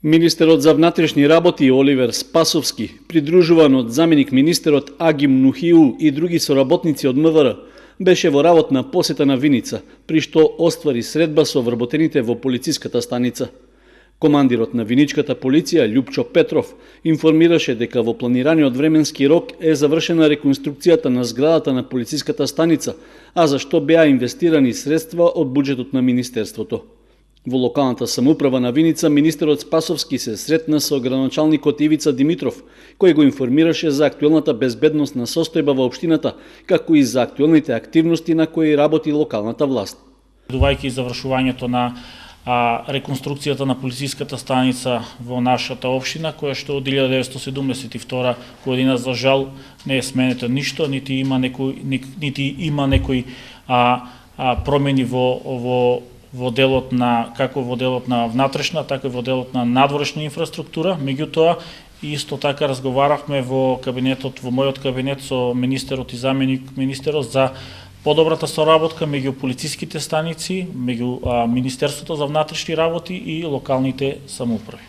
Министерот за внатрешни работи Оливер Спасовски, придружуван од заменик министерот Агим Нухиу и други соработници од МВР, беше во работна посета на Виница, при што оствари средба со вработените во полициската станица. Командирот на Виничката полиција Љупчо Петров информираше дека во планираниот временски рок е завршена реконструкцијата на зградата на полициската станица, а за што беа инвестирани средства од буџетот на министерството. Во локалната самоуправа на Виница, министерот Спасовски се сретна со градоначалникот Ивица Димитров, кој го информираше за актуелната безбедносна состојба во општината, како и за актуелните активности на кои работи локалната власт. Дувајќи завршувањето на реконструкцијата на полициската станица во нашата општина, која што од 1972 година за жал не е сменето ништо, нити има некои промени во делот на како во делот на внатрешна, така и во делот на надворешна инфраструктура. Меѓутоа, исто така разговаравме во мојот кабинет со министерот и заменик министерот за подобрата соработка меѓу полициските станици, меѓу Министерството за внатрешни работи и локалните самоуправи.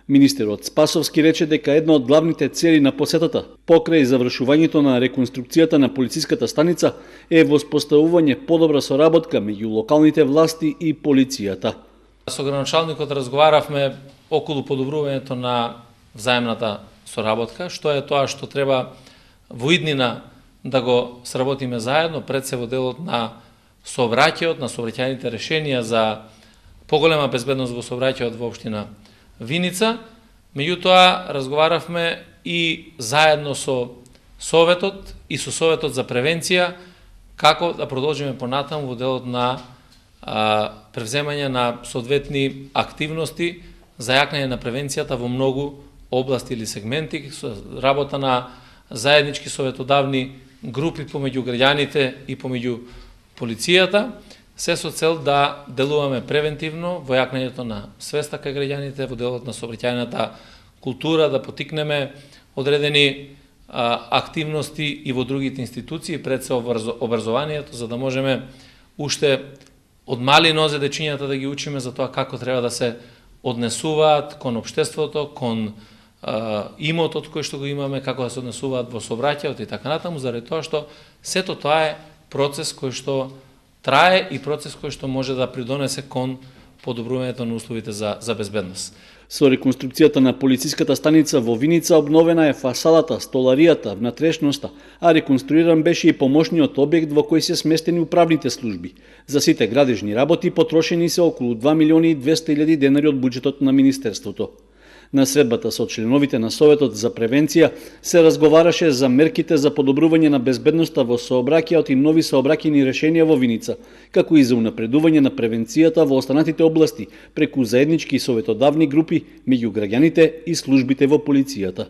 Министерот Спасовски рече дека една од главните цели на посетата, покрај завршувањето на реконструкцијата на полициската станица, е воспоставување подобра соработка меѓу локалните власти и полицијата. Со градоначалникот разговаравме околу подобрувањето на взаемната соработка, што е тоа што треба во иднина да го сработиме заедно, пред се во делот на сообраќајот, на сообраќајните решенија за поголема безбедност во сообраќајот во општина Виница. Меѓутоа, разговаравме и заедно со Советот и со Советот за превенција како да продолжиме понатаму во делот на превземање на соодветни активности за јакнење на превенцијата во многу области или сегменти, со работа на заеднички советодавни групи помеѓу граѓаните и помеѓу полицијата, се со цел да делуваме превентивно во јакнењето на свеста кај граѓаните, во делот на сообраќајната култура, да потикнеме одредени активности и во другите институции, пред се образованието, за да можеме уште од мали нозе дечињата да ги учиме за тоа како треба да се однесуваат кон општеството, кон имотот кој што го имаме, како да се однесуваат во сообраќајот и така натаму, заради тоа што сето тоа е процес кој што трае и процес кој што може да придонесе кон подобрувањето на условите за безбедност. Со реконструкцијата на полициската станица во Виница обновена е фасадата, столаријата, внатрешноста, а реконструиран беше и помошниот објект во кој се сместени управните служби. За сите градежни работи потрошени се околу 2.200.000 денари од буџетот на министерството. На средбата со членовите на Советот за превенција се разговараше за мерките за подобрување на безбедноста во сообраќајот и нови сообраќајни решенија во Виница, како и за унапредување на превенцијата во останатите области преку заеднички советодавни групи меѓу граѓаните и службите во полицијата.